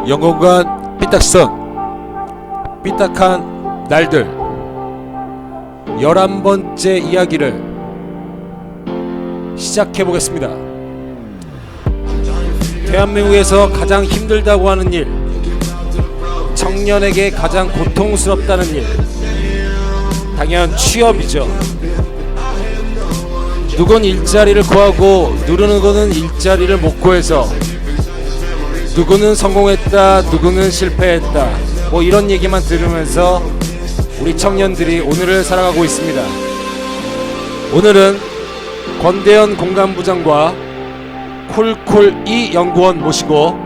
영혼관 삐딱선 삐딱한 날들 11번째 이야기를 시작해보겠습니다. 대한민국에서 가장 힘들다고 하는 일, 청년에게 가장 고통스럽다는 일, 당연 취업이죠. 누군 일자리를 구하고 누구는 일자리를 못 구해서 누구는 성공했다, 누구는 실패했다, 뭐 이런 얘기만 들으면서 우리 청년들이 오늘을 살아가고 있습니다. 오늘은 권대현 공간부장과 쿨쿨이 연구원 모시고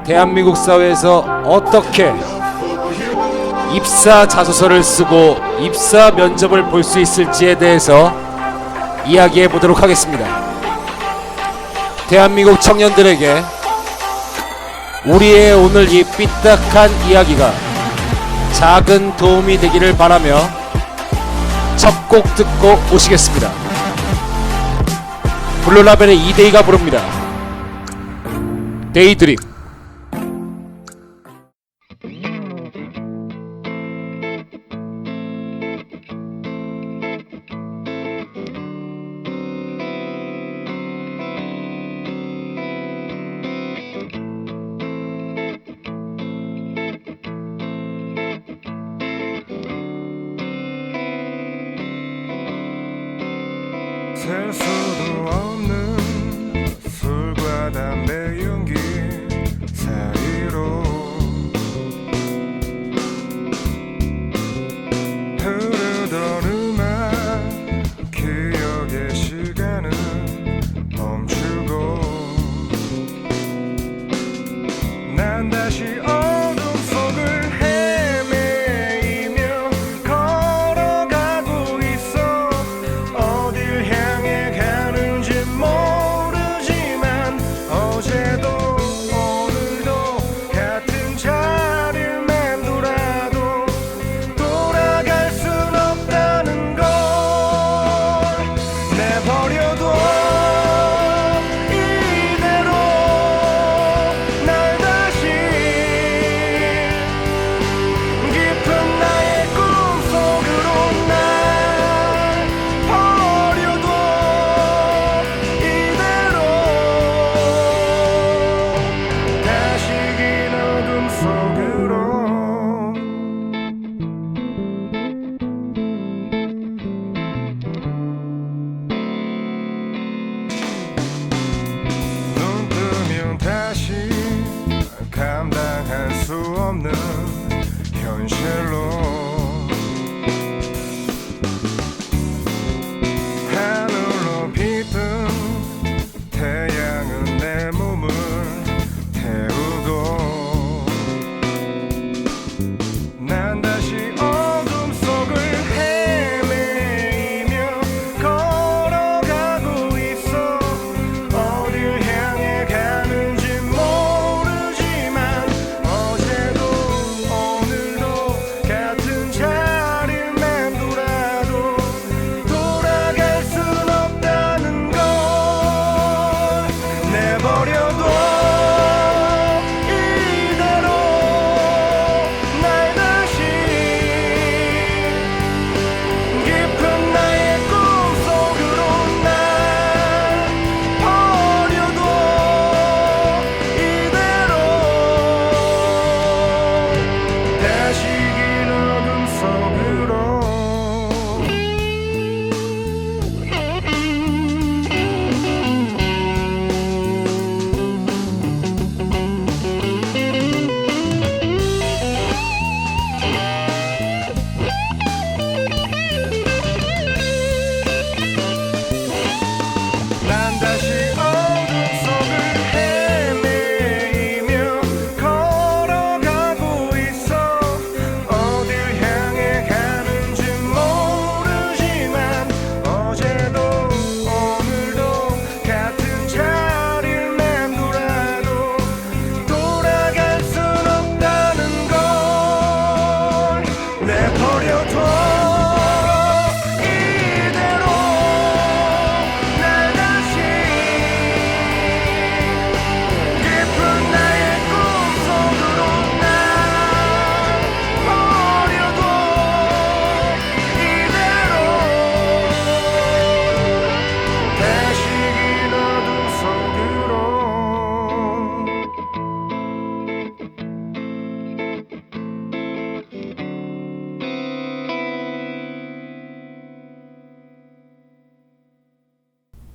대한민국 사회에서 어떻게 입사 자소서를 쓰고 입사 면접을 볼 수 있을지에 대해서 이야기해 보도록 하겠습니다. 대한민국 청년들에게 우리의 오늘 이 삐딱한 이야기가 작은 도움이 되기를 바라며 첫 곡 듣고 오시겠습니다. 블루라벨의 이데이가 부릅니다. 데이드림. 셀 수도 없는 술과 담배 연기 사이로 흐르던 음악 기억의 시간은 멈추고 난 다시 어둠 속을 헤매이며 걸어가고 있어. 어딜 향해 가는지 모르지만 어제도 오늘도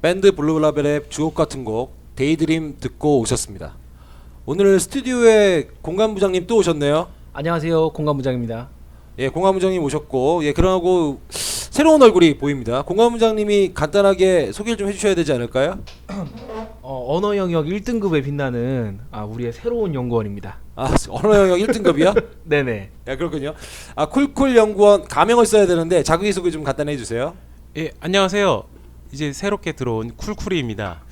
밴드 블루라벨의 주옥 같은 곡 데이드림 듣고 오셨습니다. 오늘 스튜디오에 공간부장님 또 오셨네요. 안녕하세요, 공간부장입니다. 예, 공간부장님 오셨고, 예, 그러고 새로운 얼굴이 보입니다. 공간부장님이 간단하게 소개를 좀 해주셔야 되지 않을까요? 언어 영역 1등급에 빛나는 우리의 새로운 연구원입니다. 아, 언어 영역 1등급이요? 네네. 야, 그렇군요. 아, 쿨쿨 연구원 가명을 써야 되는데 자기소개 좀 간단히 해주세요. 예, 안녕하세요. 이제 새롭게 들어온 쿨쿨이입니다.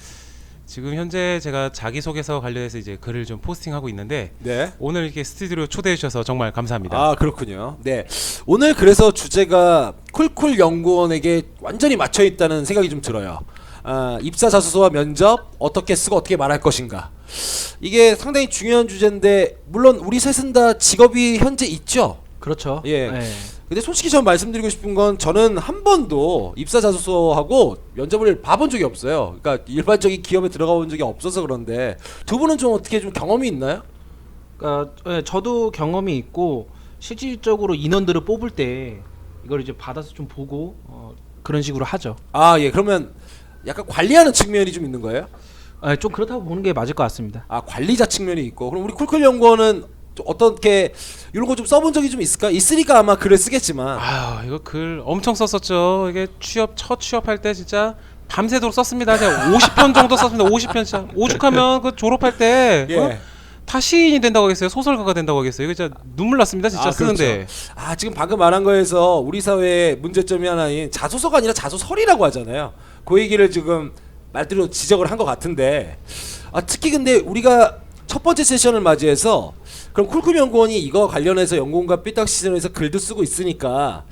지금 현재 제가 자기소개서 관련해서 이제 글을 좀 포스팅하고 있는데 네. 오늘 이렇게 스튜디오로 초대해 주셔서 정말 감사합니다. 아, 그렇군요. 네. 오늘 그래서 주제가 쿨쿨 연구원에게 완전히 맞춰 있다는 생각이 좀 들어요. 아, 입사 자소서와 면접 어떻게 쓰고 어떻게 말할 것인가. 이게 상당히 중요한 주제인데 물론 우리 셋은 다 직업이 현재 있죠. 그렇죠. 예. 네. 근데 솔직히 전 말씀드리고 싶은 건 저는 한 번도 입사 자소서하고 면접을 봐본 적이 없어요. 그러니까 일반적인 기업에 들어가 본 적이 없어서 그런데 두 분은 좀 어떻게 좀 경험이 있나요? 그러니까 저도 경험이 있고 실질적으로 인원들을 뽑을 때 이걸 이제 받아서 좀 보고 그런 식으로 하죠. 아, 예. 그러면 약간 관리하는 측면이 좀 있는 거예요? 좀 그렇다고 보는 게 맞을 것 같습니다. 아, 관리자 측면이 있고. 그럼 우리 쿨쿨 연구원은 좀 어떻게 이런 거 좀 써본 적이 좀 있을까? 있으니까 아마 글을 쓰겠지만. 아유, 이거 글 엄청 썼었죠. 이게 첫 취업할 때 진짜 밤새도록 썼습니다. 제가 50편 정도 썼습니다. 50편 진짜. 오죽하면 그 졸업할 때 예. 다 시인이 된다고 하겠어요. 소설가가 된다고 하겠어요. 이거 진짜 눈물 났습니다. 진짜 아, 쓰는데. 그렇죠. 아, 지금 방금 말한 거에서 우리 사회의 문제점이 하나인 자소서가 아니라 자소설이라고 하잖아요. 그 얘기를 지금 말대로 지적을 한 것 같은데, 아, 특히 근데 우리가 첫 번째 세션을 맞이해서 그럼 쿨쿨 연구원이 이거 관련해서 연구원과 삐딱 시즌에서 글도 쓰고 있으니까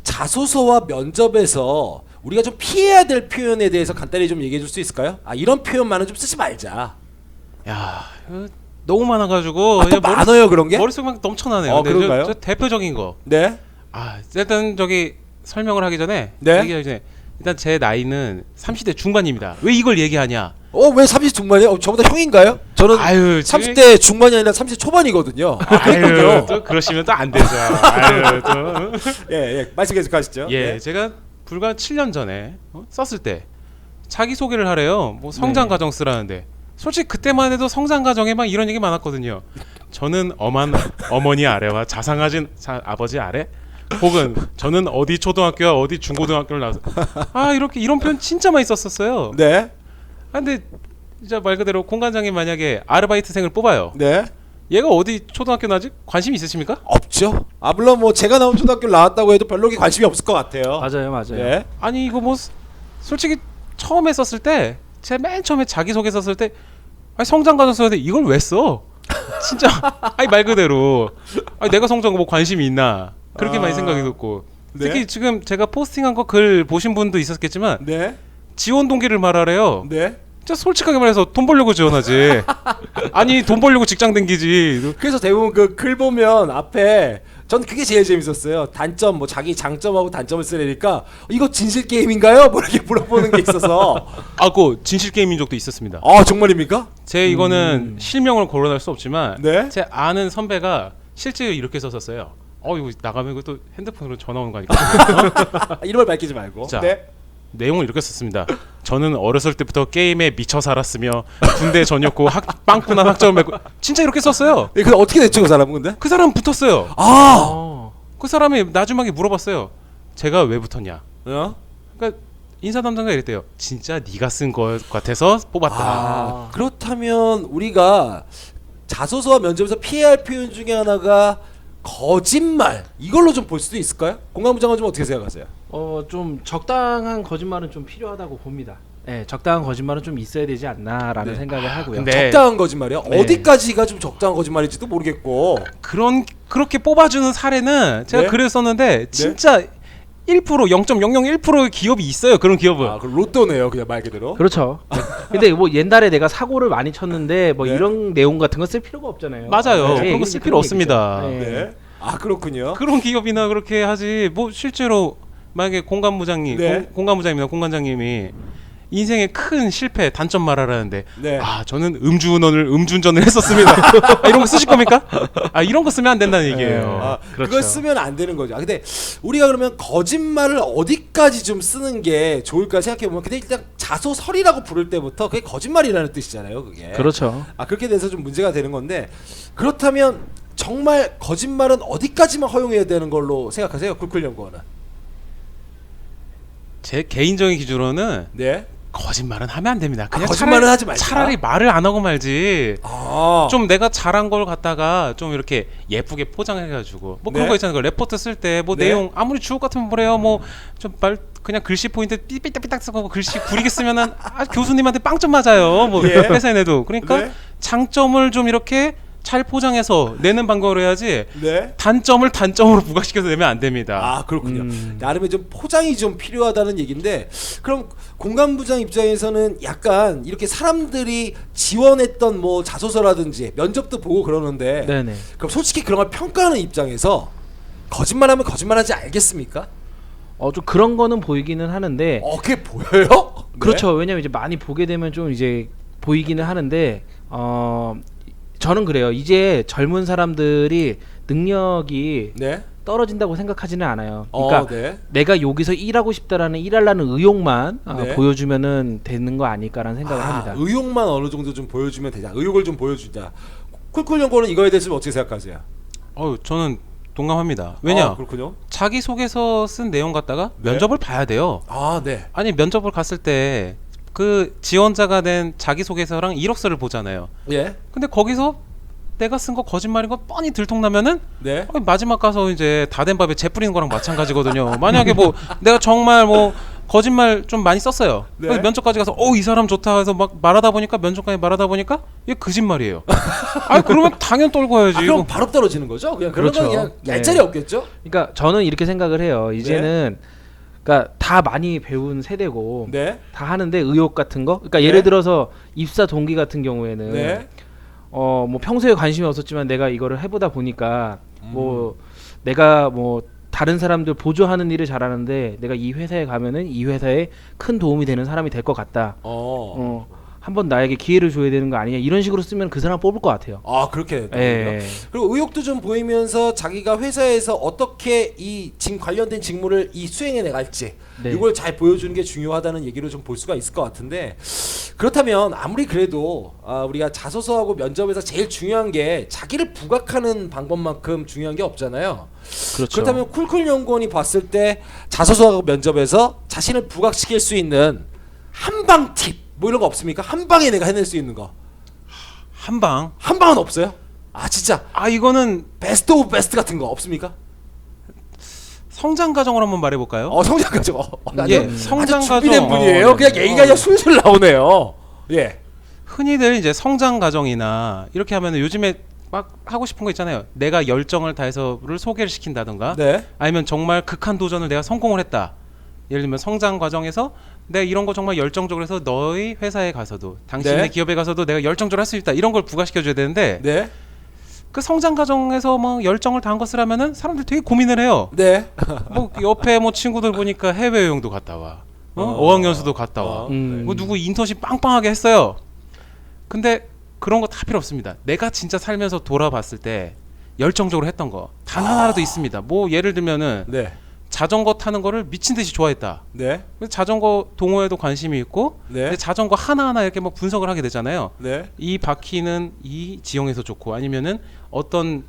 자소서와 면접에서 우리가 좀 피해야 될 표현에 대해서 간단히 좀 얘기해 줄 수 있을까요? 아, 이런 표현만은 좀 쓰지 말자. 야, 이거 너무 많아가지고 아, 또 많아요 그런 게? 머릿속 막 넘쳐나네요. 어, 근데 그런가요? 저 대표적인 거. 네. 아, 일단 저기 설명을 하기 전에 네. 얘기하기 전에 일단 제 나이는 30대 중반입니다. 왜 이걸 얘기하냐? 왜 30 중반이에요? 저보다 형인가요? 저는 아유, 30대 중반이 아니라 30 초반이거든요. 아, 아유, 그랬군요. 또 그러시면 또 안 되죠. 아유, 또. 예, 말씀 계속 하시죠. 예, 네. 제가 불과 7년 전에 썼을 때 자기 소개를 하래요. 뭐 성장 네. 과정 쓰라는데 솔직히 그때만 해도 성장 과정에 막 이런 얘기 많았거든요. 저는 엄한 어머니 아래와 자상하신 아버지 아래, 혹은 저는 어디 초등학교와 어디 중고등학교를 나와서 이렇게 이런 표현 진짜 많이 썼었어요. 네. 근데 진짜 말 그대로 공관장님 만약에 아르바이트생을 뽑아요. 네. 얘가 어디 초등학교 나지? 관심 있으십니까? 없죠. 아, 물론 뭐 제가 나온 초등학교를 나왔다고 해도 별로 관심이 없을 것 같아요. 맞아요. 네. 아니 이거 뭐 솔직히 처음에 썼을 때 제가 맨 처음에 자기소개 썼을 때 성장 과정 썼는데 이걸 왜 써? 진짜 말 그대로 내가 성장 뭐 관심이 있나 그렇게 많이 생각이 들고 네. 특히 지금 제가 포스팅한 거 글 보신 분도 있었겠지만 네. 지원 동기를 말하래요. 네. 진짜 솔직하게 말해서 돈 벌려고 지원하지. 아니 돈 벌려고 직장 댕기지. 그래서 대부분 그 글 보면 앞에 전 그게 제일 재밌었어요. 단점 뭐 자기 장점하고 단점을 쓰려니까 이거 진실 게임인가요? 뭐 이렇게 물어보는 게 있어서 그 진실 게임인 적도 있었습니다. 아, 정말입니까? 제 이거는 실명을 거론할 수 없지만 네. 제 아는 선배가 실제로 이렇게 썼었어요. 이거 나가면 이거 또 핸드폰으로 전화 오는 거 아니까. 이름을 밝히지 말고. 자. 네. 내용을 이렇게 썼습니다. 저는 어렸을 때부터 게임에 미쳐 살았으며 군대 전역후 빵꾸난 학점을 맺고 진짜 이렇게 썼어요. 근데 어떻게 됐죠, 그 사람은 근데? 그 사람 붙었어요. 아. 그 사람이 나중에 물어봤어요. 제가 왜 붙었냐? 어? 그러니까 인사 담당자가 이랬대요. 진짜 네가 쓴 것 같아서 뽑았다. 아, 그렇다면 우리가 자소서와 면접에서 피해야 할 표현 중에 하나가 거짓말, 이걸로 좀 볼 수도 있을까요? 공감부장은 좀 어떻게 생각하세요? 좀 적당한 거짓말은 좀 필요하다고 봅니다. 네, 적당한 거짓말은 좀 있어야 되지 않나라는 네. 생각을 하고요. 근데 적당한 거짓말이요? 네. 어디까지가 좀 적당한 거짓말인지도 모르겠고. 그렇게 뽑아주는 사례는 제가 네? 글을 썼는데 진짜 1% 0.001%의 기업이 있어요. 그런 기업은. 아, 그 로또네요, 그냥 말 그대로. 그렇죠. 근데 뭐 옛날에 내가 사고를 많이 쳤는데 뭐 네. 이런 내용 같은 거 쓸 필요가 없잖아요. 맞아요. 네, 그런 거 쓸 필요 없습니다. 얘기죠. 네. 아, 그렇군요. 그런 기업이나 그렇게 하지. 뭐 실제로 만약에 공관부장님, 네. 공관부장님이나 공관장님이 인생의 큰 실패 단점 말하라는데 네. 아 저는 음주운전을 했었습니다. 이런 거 쓰실 겁니까? 이런 거 쓰면 안 된다는 얘기예요. 아, 그렇죠. 그걸 쓰면 안 되는 거죠. 근데 우리가 그러면 거짓말을 어디까지 좀 쓰는 게 좋을까 생각해 보면 근데 일단 자소설이라고 부를 때부터 그게 거짓말이라는 뜻이잖아요. 그게. 그렇죠. 그렇게 돼서 좀 문제가 되는 건데 그렇다면 정말 거짓말은 어디까지만 허용해야 되는 걸로 생각하세요? 쿨쿨 연구원은. 제 개인적인 기준으로는 네. 거짓말은 하면 안 됩니다. 그냥 거짓말은 하지 말자. 차라리 말을 안 하고 말지. 아. 좀 내가 잘한 걸 갖다가 좀 이렇게 예쁘게 포장해가지고 뭐 그런 네. 거 있잖아요. 그 레포트 쓸 때 뭐 네. 내용 아무리 주옥 같으면 뭐래요. 뭐 좀 말 그냥 글씨 포인트 삐딱삐딱 쓰고 글씨 구리게 쓰면은 교수님한테 빵점 맞아요. 뭐 예. 회사에 내도 그러니까 네. 장점을 좀 이렇게 잘 포장해서 내는 방법을 해야지. 네. 단점을 단점으로 부각시켜서 내면 안 됩니다. 그렇군요. 나름의 좀 포장이 좀 필요하다는 얘기인데 그럼 공간부장 입장에서는 약간 이렇게 사람들이 지원했던 뭐 자소서라든지 면접도 보고 그러는데 네네. 그럼 솔직히 그런 걸 평가하는 입장에서 거짓말하면 거짓말하지 알겠습니까? 좀 그런 거는 보이기는 하는데 그게 보여요? 그렇죠. 왜냐면 이제 많이 보게 되면 좀 이제 보이기는 하는데 저는 그래요. 이제 젊은 사람들이 능력이 네. 떨어진다고 생각하지는 않아요. 그러니까 네. 내가 여기서 일하고 싶다라는 일하려는 의욕만 네. 보여주면은 되는 거 아닐까라는 생각을 합니다. 의욕만 어느 정도 좀 보여주면 되자. 의욕을 좀 보여주자. 쿨쿨 연구원은 이거에 대해서 어떻게 생각하세요? 저는 동감합니다. 왜냐? 그렇군요. 자기 소개서 쓴 내용 갖다가 면접을 봐야 돼요. 네. 아니 면접을 갔을 때 그 지원자가 낸 자기소개서랑 이력서를 보잖아요. 예. 근데 거기서 내가 쓴 거 거짓말인 거 뻔히 들통나면은 네. 마지막 가서 이제 다 된 밥에 재 뿌리는 거랑 마찬가지거든요. 만약에 뭐 내가 정말 뭐 거짓말 좀 많이 썼어요. 네. 면접까지 가서 이 사람 좋다 해서 막 말하다 보니까 면접까지 말하다 보니까 이게 거짓말이에요. 그러면 당연 떨고 와야지. 그럼 바로 떨어지는 거죠? 그냥 그런 그렇죠. 건 그냥 네. 얄짤이 없겠죠? 그러니까 저는 이렇게 생각을 해요. 이제는 그러니까 다 많이 배운 세대고 네. 다 하는데 의욕 같은 거. 그러니까 네. 예를 들어서 입사 동기 같은 경우에는 네. 뭐 평소에 관심이 없었지만 내가 이거를 해보다 보니까 뭐 내가 뭐 다른 사람들 보조하는 일을 잘하는데 내가 이 회사에 가면은 이 회사에 큰 도움이 되는 사람이 될 것 같다. 한번 나에게 기회를 줘야 되는 거 아니냐 이런 식으로 쓰면 그 사람 뽑을 것 같아요. 그렇게 되군요. 예. 그리고 의욕도 좀 보이면서 자기가 회사에서 어떻게 이 관련된 직무를 수행해 나갈지 네. 이걸 잘 보여주는 게 중요하다는 얘기를 좀 볼 수가 있을 것 같은데 그렇다면 아무리 그래도 우리가 자소서하고 면접에서 제일 중요한 게 자기를 부각하는 방법만큼 중요한 게 없잖아요. 그렇죠. 그렇다면 쿨쿨 연구원이 봤을 때 자소서하고 면접에서 자신을 부각시킬 수 있는 한방 팁 뭐 이런 거 없습니까? 한 방에 내가 해낼 수 있는 거. 한방. 한 방은 없어요? 진짜 이거는 베스트 오브 베스트 같은 거 없습니까? 성장 과정으로 한번 말해볼까요? 성장 과정. 성장 준비된 과정. 분이에요. 그냥 얘기가 그냥 술술 나오네요. 예. 흔히들 이제 성장 과정이나 이렇게 하면은 요즘에 막 하고 싶은 거 있잖아요. 내가 열정을 다해서를 소개를 시킨다던가, 네. 아니면 정말 극한 도전을 내가 성공을 했다. 예를 들면 성장 과정에서 내가 이런 거 정말 열정적으로 해서 너희 회사에 가서도 당신의 네. 기업에 가서도 내가 열정적으로 할 수 있다. 이런 걸 부각시켜 줘야 되는데 네. 그 성장 과정에서 뭐 열정을 다한 것을 하면은 사람들이 되게 고민을 해요. 네. 뭐 옆에 뭐 친구들 보니까 해외 여행도 갔다 와. 어학연수도 갔다 와. 뭐 누구 인턴십 빵빵하게 했어요. 근데 그런 거 다 필요 없습니다. 내가 진짜 살면서 돌아봤을 때 열정적으로 했던 거 단 하나라도 있습니다. 뭐 예를 들면은 네. 자전거 타는 거를 미친 듯이 좋아했다. 네. 그래서 자전거 동호회도 관심이 있고, 네. 근데 자전거 하나하나 이렇게 막 분석을 하게 되잖아요. 네. 이 바퀴는 이 지형에서 좋고, 아니면은 어떤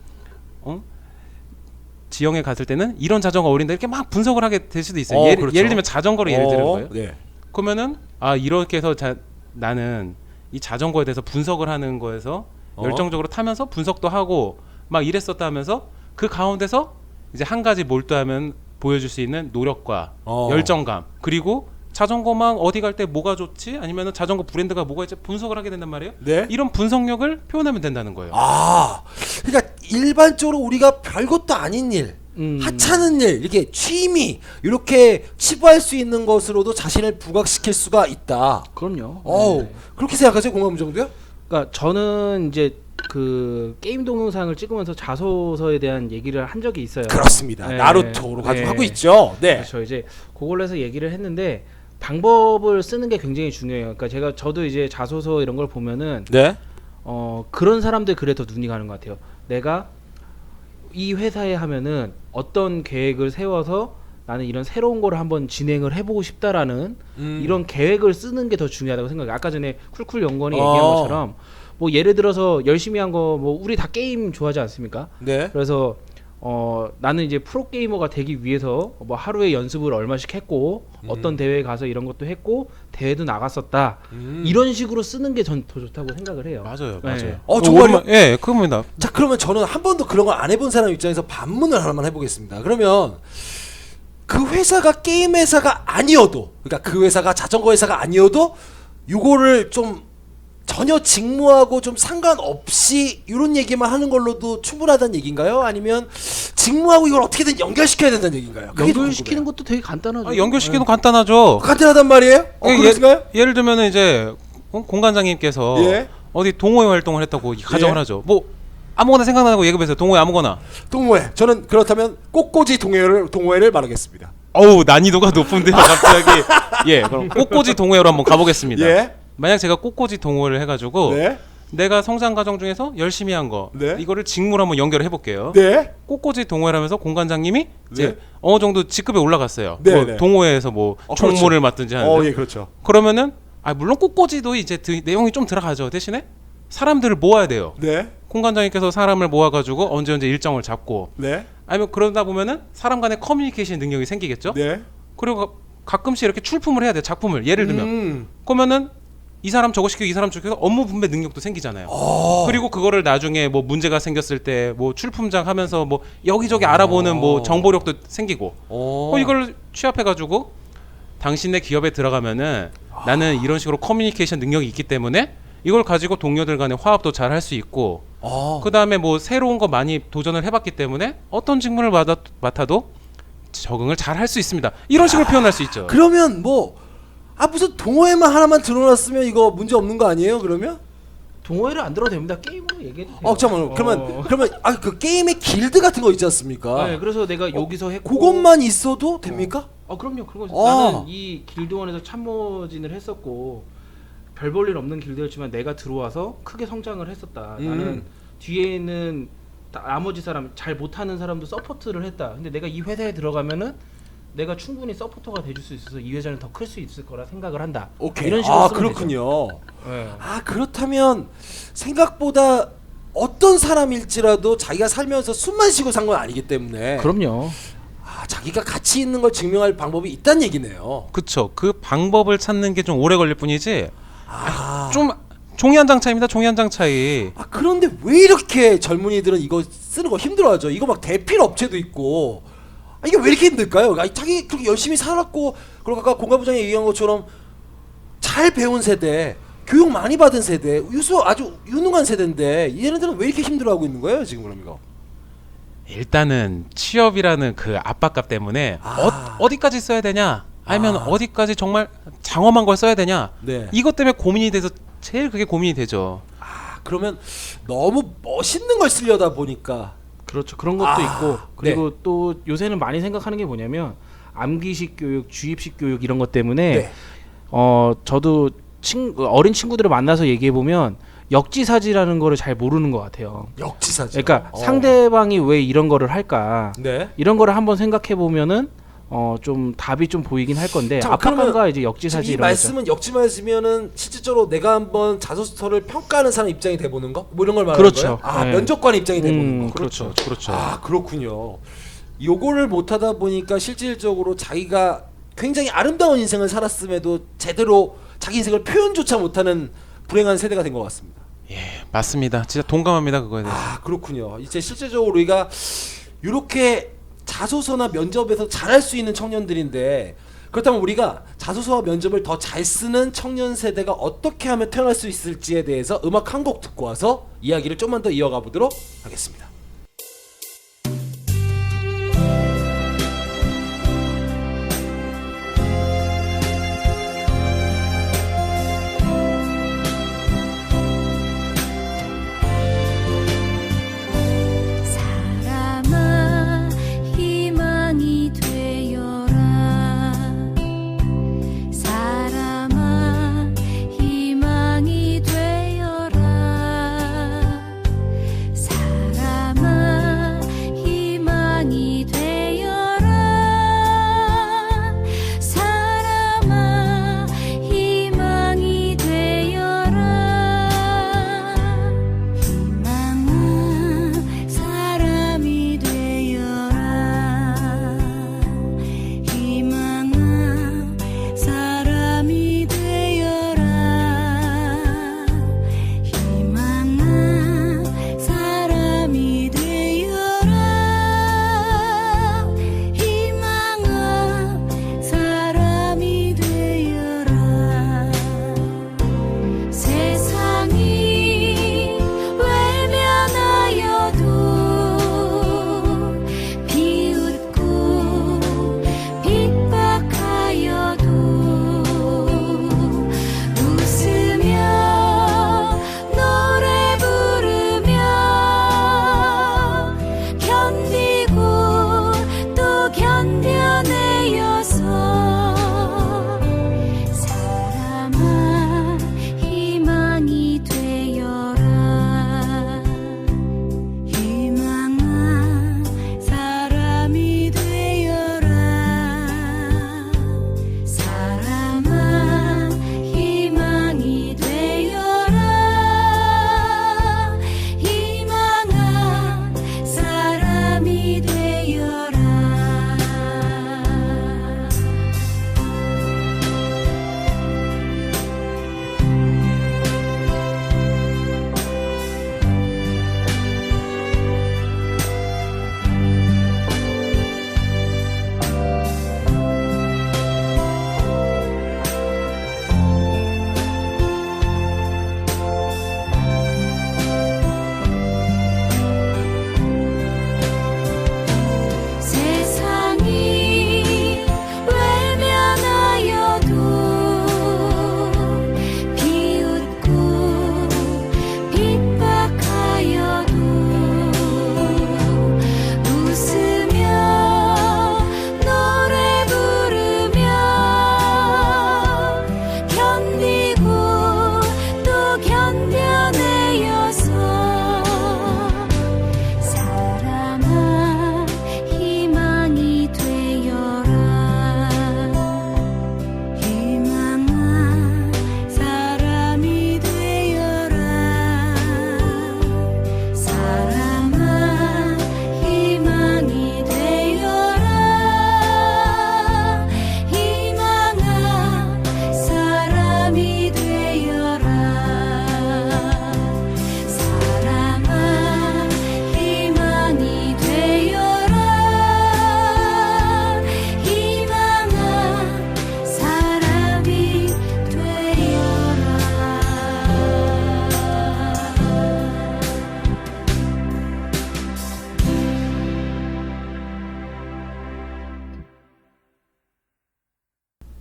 지형에 갔을 때는 이런 자전거 어울린다, 이렇게 막 분석을 하게 될 수도 있어요. 그렇죠. 예를 들면 자전거를 예를 드는 거예요. 네. 그러면은 이렇게 해서 나는 이 자전거에 대해서 분석을 하는 거에서 열정적으로 타면서 분석도 하고 막 이랬었다 하면서 그 가운데서 이제 한 가지 몰두하면 보여줄 수 있는 노력과 열정감, 그리고 자전거 막 어디 갈 때 뭐가 좋지, 아니면은 자전거 브랜드가 뭐가 있지 분석을 하게 된단 말이에요. 네. 이런 분석력을 표현하면 된다는 거예요. 그러니까 일반적으로 우리가 별것도 아닌 일, 하찮은 일, 이렇게 취미 이렇게 치부할 수 있는 것으로도 자신을 부각시킬 수가 있다. 그럼요. 그렇게 생각하세요, 공감정도요? 그러니까 저는 이제 그 게임 동영상을 찍으면서 자소서에 대한 얘기를 한 적이 있어요. 그렇습니다. 네. 나루토로 가지고 네. 하고 있죠. 네. 그렇죠. 이제 그걸로 해서 얘기를 했는데 방법을 쓰는 게 굉장히 중요해요. 그러니까 저도 이제 자소서 이런 걸 보면은 네. 그런 사람들 그래 더 눈이 가는 것 같아요. 내가 이 회사에 하면은 어떤 계획을 세워서 나는 이런 새로운 거를 한번 진행을 해보고 싶다라는 이런 계획을 쓰는 게 더 중요하다고 생각해요. 아까 전에 쿨쿨 연구원이 얘기한 것처럼 뭐 예를 들어서 열심히 한 거 뭐 우리 다 게임 좋아하지 않습니까? 네. 그래서 나는 이제 프로게이머가 되기 위해서 뭐 하루에 연습을 얼마씩 했고 어떤 대회에 가서 이런 것도 했고 대회도 나갔었다. 이런 식으로 쓰는 게 전 더 좋다고 생각을 해요. 맞아요, 네. 맞아요. 정말요? 예, 그겁니다. 자, 그러면 저는 한 번도 그런 걸 안 해본 사람 입장에서 반문을 하나만 해보겠습니다. 그러면 그 회사가 게임 회사가 아니어도, 그러니까 그 회사가 자전거 회사가 아니어도 요거를 좀 전혀 직무하고 좀 상관없이 이런 얘기만 하는 걸로도 충분하다는 얘기인가요? 아니면 직무하고 이걸 어떻게든 연결시켜야 된다는 얘기인가요? 그게 더 연결시키는 것도 되게 간단하죠. 연결시키는 간단하죠. 간단하단 말이에요? 그렇습니까? 예를 들면은 이제 공관장님께서 예. 어디 동호회 활동을 했다고 가정을 예. 하죠. 뭐 아무거나 생각나는 거 얘기해보세요. 동호회 아무거나. 동호회. 저는 그렇다면 꽃꽂이 동호회를 말하겠습니다. 어우, 난이도가 높은데요, 갑자기. 예, 그럼 꽃꽂이 동호회로 한번 가보겠습니다. 예. 만약 제가 꽃꽂이 동호회를 해가지고 네. 내가 성장 과정 중에서 열심히 한 거 네. 이거를 직무로 한번 연결을 해볼게요. 네. 꽃꽂이 동호회를 하면서 공관장님이 이제 네. 어느 정도 직급에 올라갔어요. 네, 뭐 네. 동호회에서 뭐 그렇죠. 총무를 맡든지 하는데 예, 그렇죠. 그러면은 물론 꽃꽂이도 이제 내용이 좀 들어가죠. 대신에 사람들을 모아야 돼요. 네. 공관장님께서 사람을 모아가지고 언제 일정을 잡고 네. 아니면 그러다 보면은 사람 간의 커뮤니케이션 능력이 생기겠죠. 네. 그리고 가끔씩 이렇게 출품을 해야 돼. 작품을 예를 들면 그러면은 이 사람 저거 시키고 이 사람 저거 시키고 업무 분배 능력도 생기잖아요. 그리고 그거를 나중에 뭐 문제가 생겼을 때 뭐 출품장 하면서 뭐 여기저기 알아보는 뭐 정보력도 생기고 이걸 취합해가지고 당신네 기업에 들어가면은 나는 이런 식으로 커뮤니케이션 능력이 있기 때문에 이걸 가지고 동료들 간의 화합도 잘 할 수 있고 그 다음에 뭐 새로운 거 많이 도전을 해봤기 때문에 어떤 직무를 맡아도 적응을 잘 할 수 있습니다. 이런 식으로 표현할 수 있죠. 그러면 뭐 무슨 동호회만 하나만 들어놨으면 이거 문제 없는 거 아니에요? 그러면? 동호회를 안 들어도 됩니다. 게임으로 얘기해도 돼요. 잠깐만요. 그러면 그 게임의 길드 같은 거 있지 않습니까? 네, 그래서 내가 여기서 했고 그것만 있어도 됩니까? 그럼요. 나는 이 길드원에서 참모진을 했었고 별 볼 일 없는 길드였지만 내가 들어와서 크게 성장을 했었다. 나는 뒤에 있는 나머지 사람 잘 못하는 사람도 서포트를 했다. 근데 내가 이 회사에 들어가면은 내가 충분히 서포터가 돼줄 수 있어서 이 회사는 더 클 수 있을 거라 생각을 한다. 오케이. 이런 식으로 쓰면 그렇군요. 되죠. 네. 그렇다면 생각보다 어떤 사람일지라도 자기가 살면서 숨만 쉬고 산 건 아니기 때문에 그럼요. 자기가 가치 있는 걸 증명할 방법이 있다는 얘기네요. 그쵸. 그 방법을 찾는 게 좀 오래 걸릴 뿐이지 좀 종이 한 장 차이입니다. 종이 한 장 차이. 그런데 왜 이렇게 젊은이들은 이거 쓰는 거 힘들어하죠? 이거 막 대필 업체도 있고 이게 왜 이렇게 힘들까요? 자기 그렇게 열심히 살았고 그리고 아까 공가부장이 얘기한 것처럼 잘 배운 세대, 교육 많이 받은 세대, 아주 유능한 세대인데 얘네들은 왜 이렇게 힘들어하고 있는 거예요 지금 그럼 이거? 일단은 취업이라는 그 압박감 때문에 어디까지 써야 되냐 아니면 어디까지 정말 장엄한 걸 써야 되냐 네. 이것 때문에 고민이 돼서 제일 그게 고민이 되죠. 그러면 너무 멋있는 걸 쓰려다 보니까 그렇죠. 그런 것도 있고 그리고 네. 또 요새는 많이 생각하는 게 뭐냐면 암기식 교육, 주입식 교육 이런 것 때문에 네. 저도 어린 친구들을 만나서 얘기해 보면 역지사지라는 거를 잘 모르는 것 같아요. 역지사지. 그러니까 상대방이 왜 이런 거를 할까? 네. 이런 거를 한번 생각해 보면은 좀 답이 좀 보이긴 할 건데 압박감과 이제 역지사지 이 이런 말씀은 역지말씀이면은 실질적으로 내가 한번 자소서를 평가하는 사람 입장이 돼 보는 거? 뭐 이런 걸 말하는 그렇죠. 거예요? 네. 면접관 입장이 돼 보는 거. 그렇죠. 그렇군요. 요거를 못 하다 보니까 실질적으로 자기가 굉장히 아름다운 인생을 살았음에도 제대로 자기 인생을 표현조차 못하는 불행한 세대가 된 것 같습니다. 예, 맞습니다. 진짜 동감합니다 그거에 대해서. 그렇군요. 이제 실제적으로 우리가 이렇게 자소서나 면접에서 잘할 수 있는 청년들인데 그렇다면 우리가 자소서와 면접을 더 잘 쓰는 청년 세대가 어떻게 하면 태어날 수 있을지에 대해서 음악 한 곡 듣고 와서 이야기를 좀만 더 이어가 보도록 하겠습니다. 사람아 희망이 되어라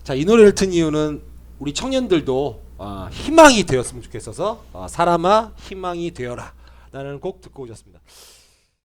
자, 이 노래를 튼 이유는 우리 청년들도 희망이 되었으면 좋겠어서 사람아 희망이 되어라 라는 곡 듣고 오셨습니다.